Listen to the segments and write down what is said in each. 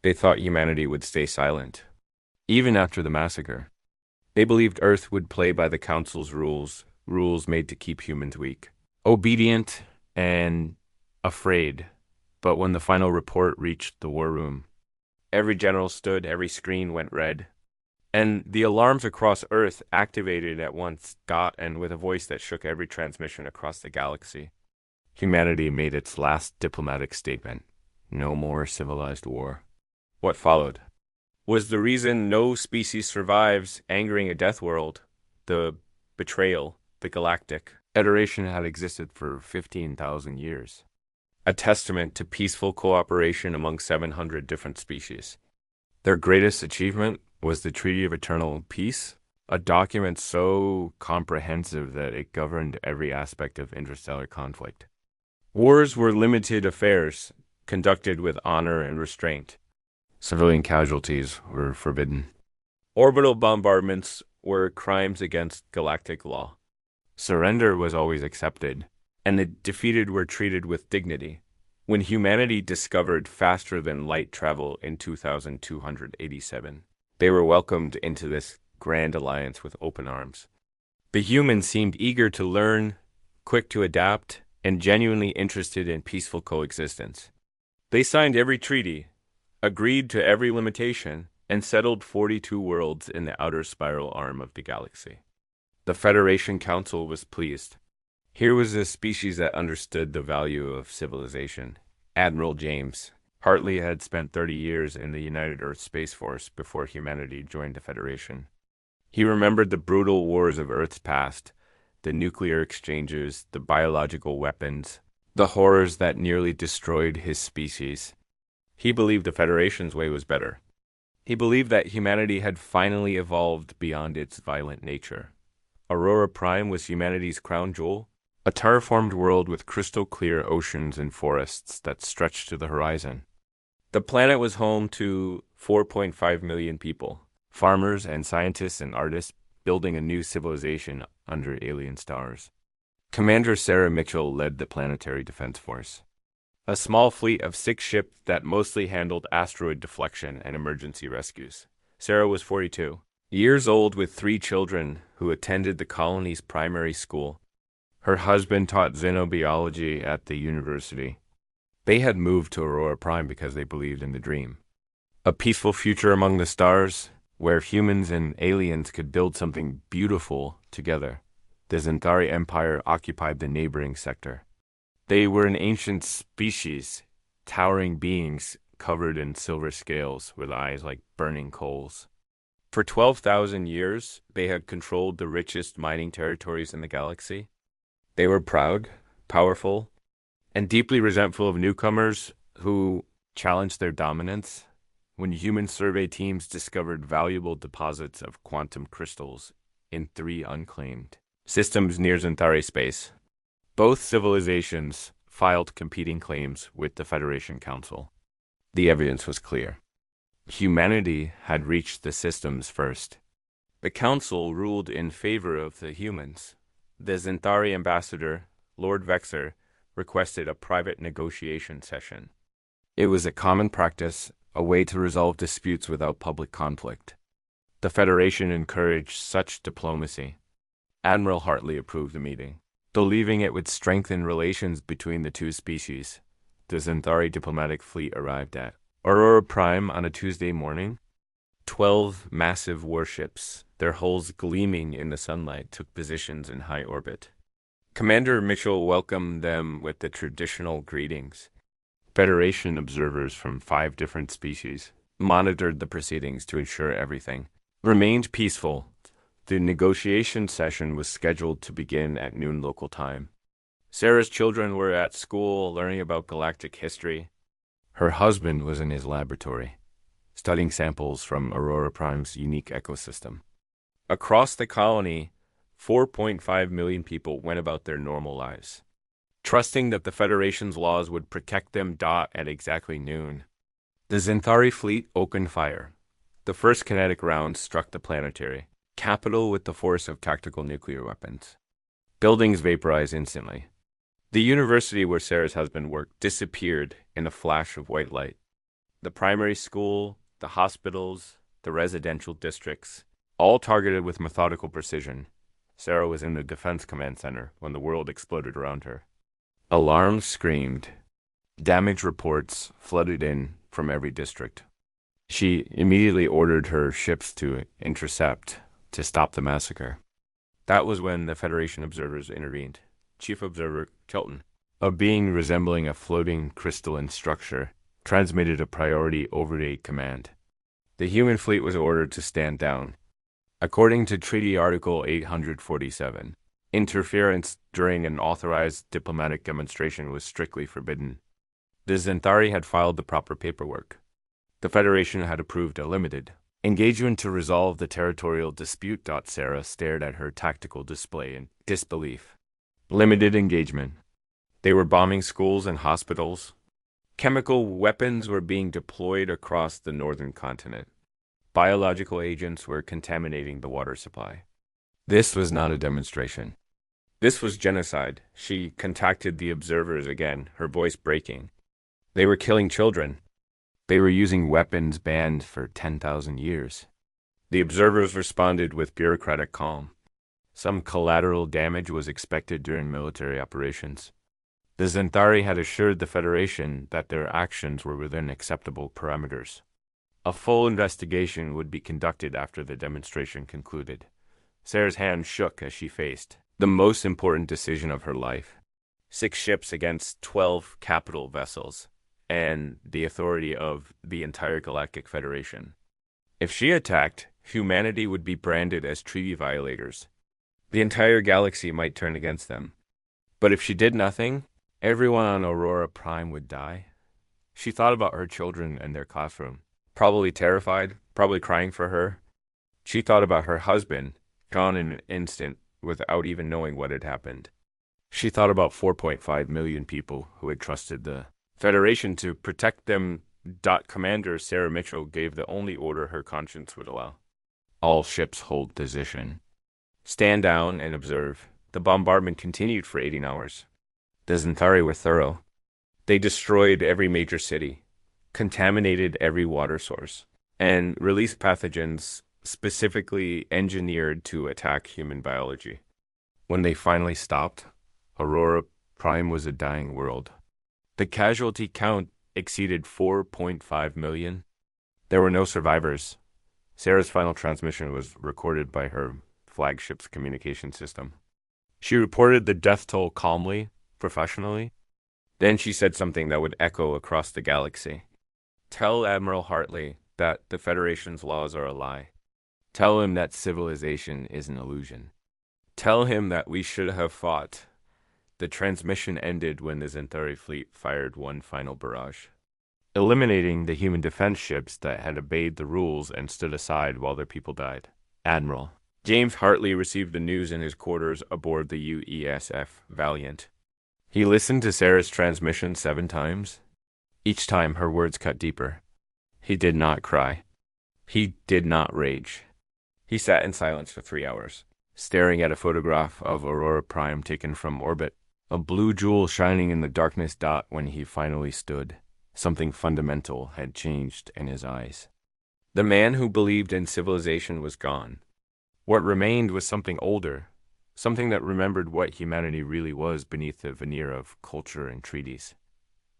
They thought humanity would stay silent, even after the massacre. They believed Earth would play by the Council's rules, rules made to keep humans weak, obedient and afraid. But when the final report reached the war room, every general stood, every screen went red, and the alarms across Earth activated at once, and with a voice that shook every transmission across the galaxy. Humanity made its last diplomatic statement: no more civilized war. What followed was the reason no species survives, angering a Deathworld. The betrayal, the Galactic Federation had existed for 15,000 years, a testament to peaceful cooperation among 700 different species. Their greatest achievement was the Treaty of Eternal Peace, a document so comprehensive that it governed every aspect of interstellar conflict. Wars were limited affairs, conducted with honor and restraint. Civilian casualties were forbidden. Orbital bombardments were crimes against galactic law. Surrender was always accepted, and the defeated were treated with dignity. When humanity discovered faster than light travel in 2287, they were welcomed into this grand alliance with open arms. The humans seemed eager to learn, quick to adapt, and genuinely interested in peaceful coexistence. They signed every treaty, agreed to every limitation, and settled 42 worlds in the outer spiral arm of the galaxy. The Federation Council was pleased. Here was a species that understood the value of civilization. Admiral James Hartley had spent 30 years in the United Earth Space Force before humanity joined the Federation. He remembered the brutal wars of Earth's past, the nuclear exchanges, the biological weapons, the horrors that nearly destroyed his species. He believed the Federation's way was better. He believed that humanity had finally evolved beyond its violent nature. Aurora Prime was humanity's crown jewel, a terraformed world with crystal-clear oceans and forests that stretched to the horizon. The planet was home to 4.5 million people, farmers and scientists and artists building a new civilization under alien stars. Commander Sarah Mitchell led the Planetary Defense Force, a small fleet of 6 ships that mostly handled asteroid deflection and emergency rescues. Sarah was 42 years old with 3 children who attended the colony's primary school. Her husband taught xenobiology at the university. They had moved to Aurora Prime because they believed in the dream. A peaceful future among the stars, where humans and aliens could build something beautiful together. The Zentari Empire occupied the neighboring sector. They were an ancient species, towering beings covered in silver scales with eyes like burning coals. For 12,000 years, they had controlled the richest mining territories in the galaxy. They were proud, powerful, and deeply resentful of newcomers who challenged their dominance. When human survey teams discovered valuable deposits of quantum crystals in 3 unclaimed systems near Zentari space, both civilizations filed competing claims with the Federation Council. The evidence was clear. Humanity had reached the systems first. The Council ruled in favor of the humans. The Zentari ambassador, Lord Vexer, requested a private negotiation session. It was a common practice, a way to resolve disputes without public conflict. The Federation encouraged such diplomacy. Admiral Hartley approved the meeting, believing it would strengthen relations between the 2 species. The Zentari diplomatic fleet arrived at Aurora Prime on a Tuesday morning. 12 massive warships, their hulls gleaming in the sunlight, took positions in high orbit. Commander Mitchell welcomed them with the traditional greetings. Federation observers from 5 different species monitored the proceedings to ensure everything remained peaceful. The negotiation session was scheduled to begin at noon local time. Sarah's children were at school learning about galactic history. Her husband was in his laboratory, studying samples from Aurora Prime's unique ecosystem. Across the colony, 4.5 million people went about their normal lives, trusting that the Federation's laws would protect them at exactly noon. The Zentari fleet opened fire. The first kinetic round struck the planetary capital with the force of tactical nuclear weapons. Buildings vaporized instantly. The university where Sarah's husband worked disappeared in a flash of white light. The primary school, the hospitals, the residential districts, all targeted with methodical precision. Sarah was in the Defense Command Center when the world exploded around her. Alarms screamed. Damage reports flooded in from every district. She immediately ordered her ships to intercept, to stop the massacre. That was when the Federation observers intervened. Chief Observer Kelton, a being resembling a floating crystalline structure, transmitted a priority override command. The human fleet was ordered to stand down. According to Treaty Article 847, interference during an authorized diplomatic demonstration was strictly forbidden. The Zentari had filed the proper paperwork. The Federation had approved a limited engagement to resolve the territorial dispute. Sarah stared at her tactical display in disbelief. Limited engagement. They were bombing schools and hospitals. Chemical weapons were being deployed across the northern continent. Biological agents were contaminating the water supply. This was not a demonstration. This was genocide. She contacted the observers again, her voice breaking. They were killing children. They were using weapons banned for 10,000 years. The observers responded with bureaucratic calm. Some collateral damage was expected during military operations. The Zentari had assured the Federation that their actions were within acceptable parameters. A full investigation would be conducted after the demonstration concluded. Sarah's hand shook as she faced the most important decision of her life. 6 ships against 12 capital vessels, and the authority of the entire Galactic Federation. If she attacked, humanity would be branded as treaty violators. The entire galaxy might turn against them. But if she did nothing, everyone on Aurora Prime would die. She thought about her children and their classroom, probably terrified, probably crying for her. She thought about her husband, gone in an instant without even knowing what had happened. She thought about 4.5 million people who had trusted the Federation to protect them. Commander Sarah Mitchell gave the only order her conscience would allow. All ships hold position. Stand down and observe. The bombardment continued for 18 hours. The Zentari were thorough. They destroyed every major city, contaminated every water source, and released pathogens specifically engineered to attack human biology. When they finally stopped, Aurora Prime was a dying world. The casualty count exceeded 4.5 million. There were no survivors. Sarah's final transmission was recorded by her flagship's communication system. She reported the death toll calmly, professionally. Then she said something that would echo across the galaxy. Tell Admiral Hartley that the Federation's laws are a lie. Tell him that civilization is an illusion. Tell him that we should have fought. The transmission ended when the Zentari fleet fired one final barrage, eliminating the human defense ships that had obeyed the rules and stood aside while their people died. Admiral James Hartley received the news in his quarters aboard the UESF Valiant. He listened to Sarah's transmission 7 times. Each time her words cut deeper. He did not cry. He did not rage. He sat in silence for 3 hours, staring at a photograph of Aurora Prime taken from orbit. A blue jewel shining in the darkness. When he finally stood, something fundamental had changed in his eyes. The man who believed in civilization was gone. What remained was something older, something that remembered what humanity really was beneath the veneer of culture and treaties.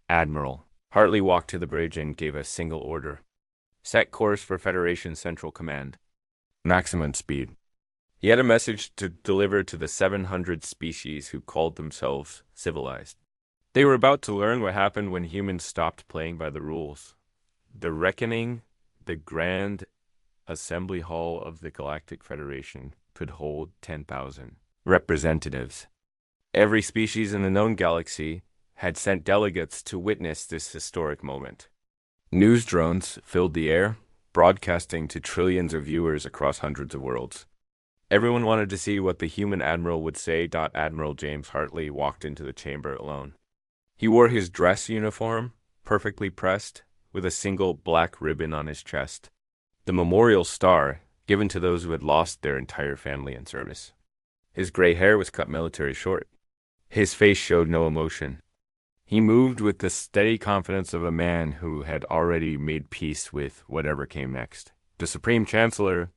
Admiral Hartley walked to the bridge and gave a single order. Set course for Federation Central Command. Maximum speed. He had a message to deliver to the 700 species who called themselves civilized. They were about to learn what happened when humans stopped playing by the rules. The reckoning, the grand assembly hall of the Galactic Federation could hold 10,000 representatives. Every species in the known galaxy had sent delegates to witness this historic moment. News drones filled the air, broadcasting to trillions of viewers across hundreds of worlds. Everyone wanted to see what the human admiral would say. Admiral James Hartley walked into the chamber alone. He wore his dress uniform, perfectly pressed, with a single black ribbon on his chest, the memorial star given to those who had lost their entire family in service. His gray hair was cut military short. His face showed no emotion. He moved with the steady confidence of a man who had already made peace with whatever came next. The Supreme Chancellor,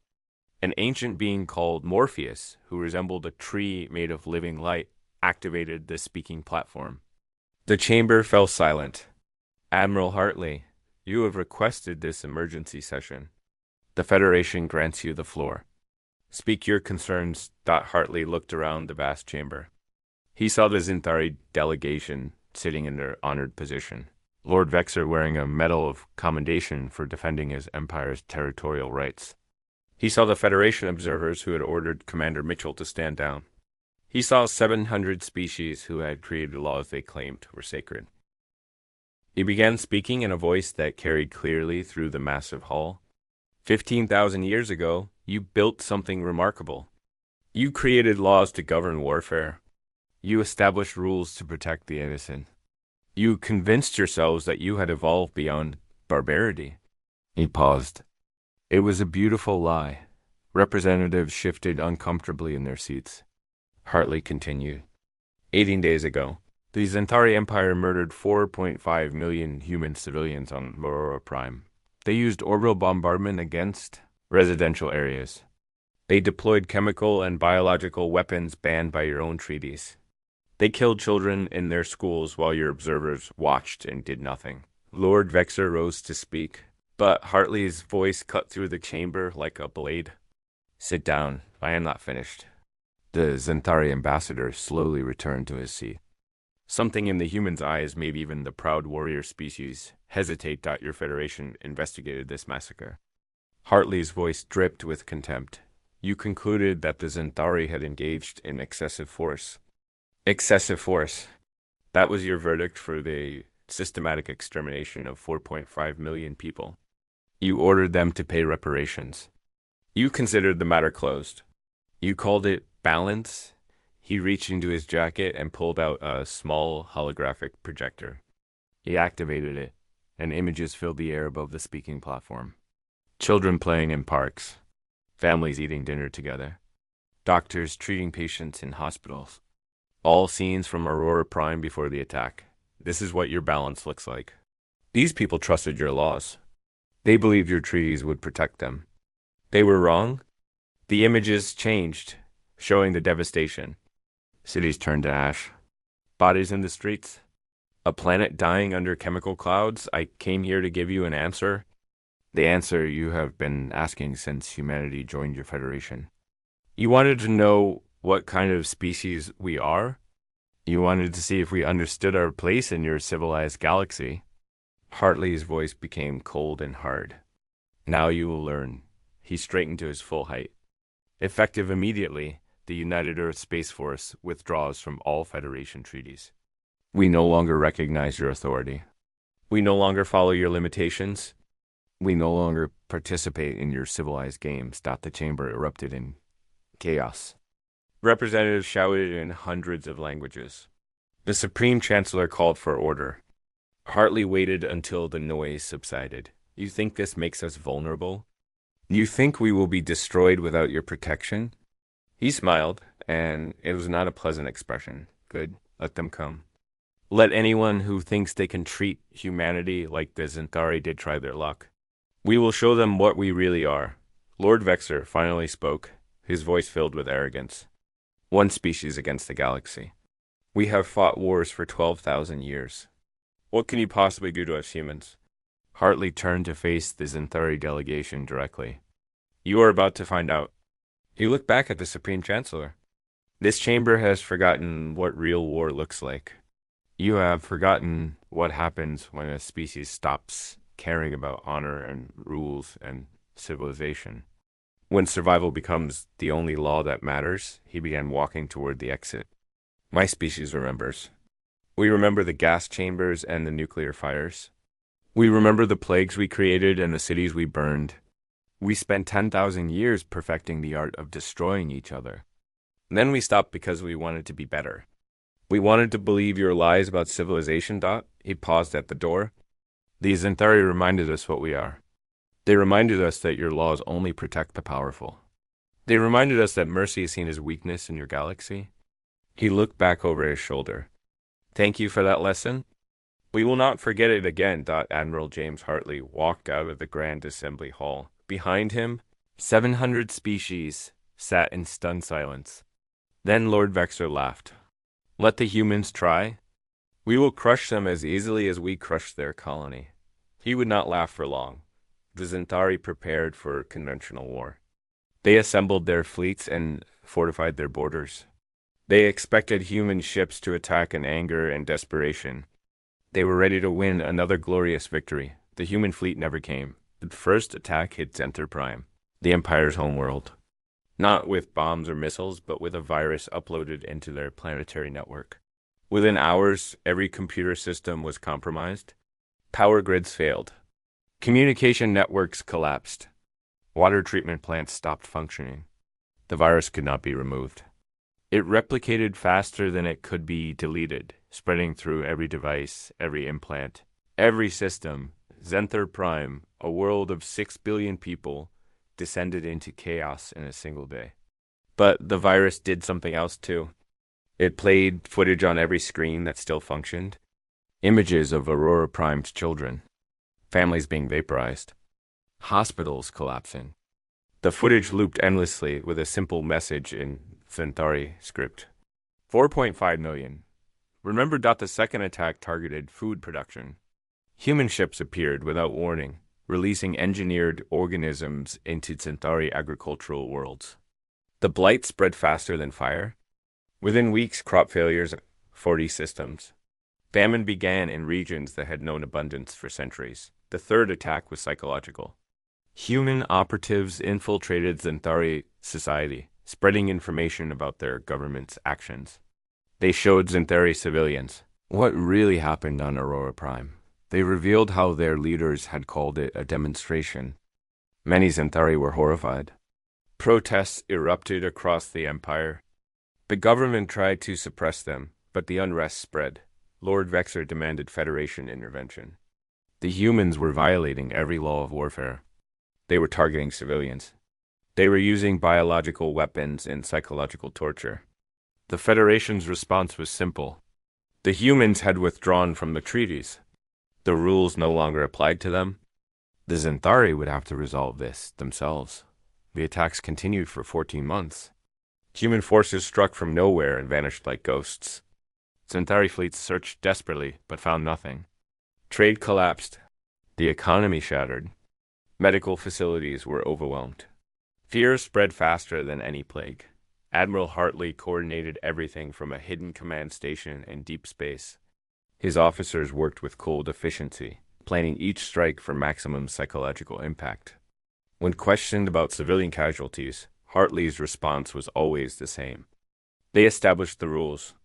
an ancient being called Morpheus, who resembled a tree made of living light, activated the speaking platform. The chamber fell silent. Admiral Hartley, you have requested this emergency session. The Federation grants you the floor. Speak your concerns. Hartley looked around the vast chamber. He saw the Zintari delegation sitting in their honored position. Lord Vexer wearing a medal of commendation for defending his empire's territorial rights. He saw the Federation observers who had ordered Commander Mitchell to stand down. He saw 700 species who had created laws they claimed were sacred. He began speaking in a voice that carried clearly through the massive hall. 15,000 years ago, you built something remarkable. You created laws to govern warfare. You established rules to protect the innocent. You convinced yourselves that you had evolved beyond barbarity. He paused. It was a beautiful lie. Representatives shifted uncomfortably in their seats. Hartley continued. 18 days ago, the Zentari Empire murdered 4.5 million human civilians on Aurora Prime. They used orbital bombardment against residential areas. They deployed chemical and biological weapons banned by your own treaties. They killed children in their schools while your observers watched and did nothing. Lord Vexer rose to speak, but Hartley's voice cut through the chamber like a blade. Sit down. I am not finished. The Zentari ambassador slowly returned to his seat. Something in the human's eyes made even the proud warrior species hesitate. Your Federation investigated this massacre. Hartley's voice dripped with contempt. You concluded that the Zentari had engaged in excessive force. Excessive force. That was your verdict for the systematic extermination of 4.5 million people. You ordered them to pay reparations. You considered the matter closed. You called it balance. He reached into his jacket and pulled out a small holographic projector. He activated it, and images filled the air above the speaking platform. Children playing in parks. Families eating dinner together. Doctors treating patients in hospitals. All scenes from Aurora Prime before the attack. This is what your balance looks like. These people trusted your laws. They believed your treaties would protect them. They were wrong. The images changed, showing the devastation. Cities turned to ash. Bodies in the streets. A planet dying under chemical clouds. I came here to give you an answer. The answer you have been asking since humanity joined your Federation. You wanted to know what kind of species we are. You wanted to see if we understood our place in your civilized galaxy. Hartley's voice became cold and hard. Now you will learn. He straightened to his full height. Effective immediately, the United Earth Space Force withdraws from all Federation treaties. We no longer recognize your authority. We no longer follow your limitations. We no longer participate in your civilized games. The chamber erupted in chaos. Representatives shouted in hundreds of languages. The Supreme Chancellor called for order. Hartley waited until the noise subsided. You think this makes us vulnerable? You think we will be destroyed without your protection? He smiled, and it was not a pleasant expression. Good, let them come. Let anyone who thinks they can treat humanity like the Zentari did try their luck. We will show them what we really are. Lord Vexer finally spoke, his voice filled with arrogance. One species against the galaxy. We have fought wars for 12,000 years. What can you possibly do to us humans? Hartley turned to face the Zentari delegation directly. You are about to find out. He looked back at the Supreme Chancellor. This chamber has forgotten what real war looks like. You have forgotten what happens when a species stops caring about honor and rules and civilization. When survival becomes the only law that matters, he began walking toward the exit. My species remembers. We remember the gas chambers and the nuclear fires. We remember the plagues we created and the cities we burned. We spent 10,000 years perfecting the art of destroying each other. Then we stopped because we wanted to be better. We wanted to believe your lies about civilization. He paused at the door. The Zentari reminded us what we are. They reminded us that your laws only protect the powerful. They reminded us that mercy is seen as weakness in your galaxy. He looked back over his shoulder. Thank you for that lesson. We will not forget it again. Admiral James Hartley walked out of the Grand Assembly Hall. Behind him, 700 species sat in stunned silence. Then Lord Vexor laughed. Let the humans try. We will crush them as easily as we crushed their colony. He would not laugh for long. The Zentari prepared for conventional war. They assembled their fleets and fortified their borders. They expected human ships to attack in anger and desperation. They were ready to win another glorious victory. The human fleet never came. The first attack hit Zenther Prime, the Empire's homeworld. Not with bombs or missiles, but with a virus uploaded into their planetary network. Within hours, every computer system was compromised. Power grids failed. Communication networks collapsed. Water treatment plants stopped functioning. The virus could not be removed. It replicated faster than it could be deleted, spreading through every device, every implant, every system. Zenther Prime, a world of 6 billion people, descended into chaos in a single day. But the virus did something else too. It played footage on every screen that still functioned. Images of Aurora Prime's children. Families being vaporized. Hospitals collapsing. The footage looped endlessly with a simple message in Zentari script. 4.5 million. Remember the second attack targeted food production. Human ships appeared without warning, releasing engineered organisms into Zentari agricultural worlds. The blight spread faster than fire. Within weeks, crop failures, 40 systems. Famine began in regions that had known abundance for centuries. The third attack was psychological. Human operatives infiltrated Zentari society, spreading information about their government's actions. They showed Zentari civilians what really happened on Aurora Prime. They revealed how their leaders had called it a demonstration. Many Zentari were horrified. Protests erupted across the Empire. The government tried to suppress them, but the unrest spread. Lord Vexor demanded Federation intervention. The humans were violating every law of warfare. They were targeting civilians. They were using biological weapons and psychological torture. The Federation's response was simple. The humans had withdrawn from the treaties. The rules no longer applied to them. The Zentari would have to resolve this themselves. The attacks continued for 14 months. Human forces struck from nowhere and vanished like ghosts. Zentari fleets searched desperately, but found nothing. Trade collapsed. The economy shattered. Medical facilities were overwhelmed. Fear spread faster than any plague. Admiral Hartley coordinated everything from a hidden command station in deep space. His officers worked with cold efficiency, planning each strike for maximum psychological impact. When questioned about civilian casualties, Hartley's response was always the same. They established the rules.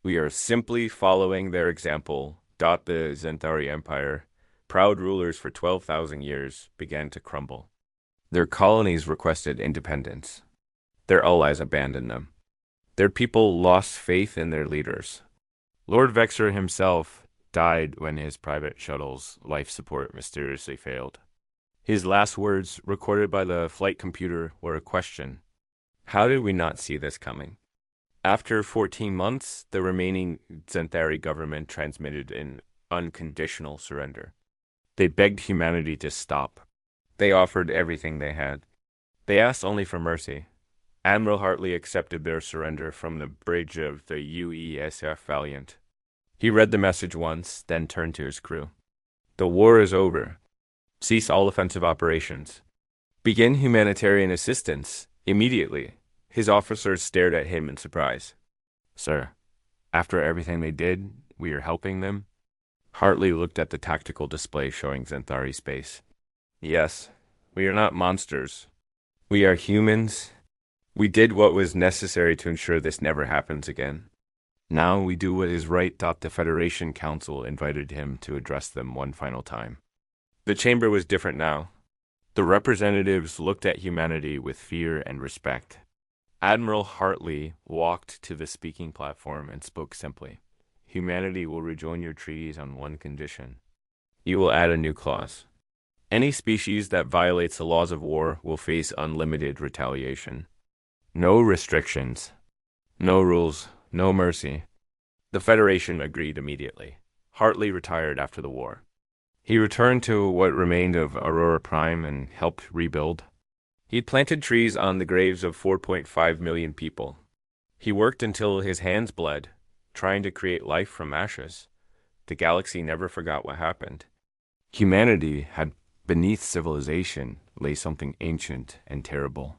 We are simply following their example. The Zentari Empire, proud rulers for 12,000 years, began to crumble. Their colonies requested independence. Their allies abandoned them. Their people lost faith in their leaders. Lord Vexor himself died when his private shuttle's life support mysteriously failed. His last words, recorded by the flight computer, were a question. How did we not see this coming? After 14 months, the remaining Zentari government transmitted an unconditional surrender. They begged humanity to stop. They offered everything they had. They asked only for mercy. Admiral Hartley accepted their surrender from the bridge of the UESF Valiant. He read the message once, then turned to his crew. The war is over. Cease all offensive operations. Begin humanitarian assistance immediately. His officers stared at him in surprise. Sir, after everything they did, we are helping them? Hartley looked at the tactical display showing Zentari space. Yes, we are not monsters. We are humans. We did what was necessary to ensure this never happens again. Now we do what is right. The Federation Council invited him to address them one final time. The chamber was different now. The representatives looked at humanity with fear and respect. Admiral Hartley walked to the speaking platform and spoke simply. Humanity will rejoin your treaties on one condition. You will add a new clause. Any species that violates the laws of war will face unlimited retaliation. No restrictions. No rules. No mercy. The Federation agreed immediately. Hartley retired after the war. He returned to what remained of Aurora Prime and helped rebuild. He'd planted trees on the graves of 4.5 million people. He worked until his hands bled, trying to create life from ashes. The galaxy never forgot what happened. Humanity had beneath civilization lay something ancient and terrible.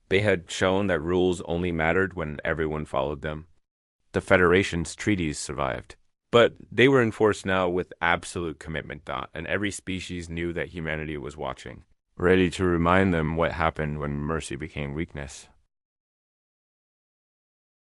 They had shown that rules only mattered when everyone followed them. The Federation's treaties survived, but they were enforced now with absolute commitment, and every species knew that humanity was watching, ready to remind them what happened when mercy became weakness.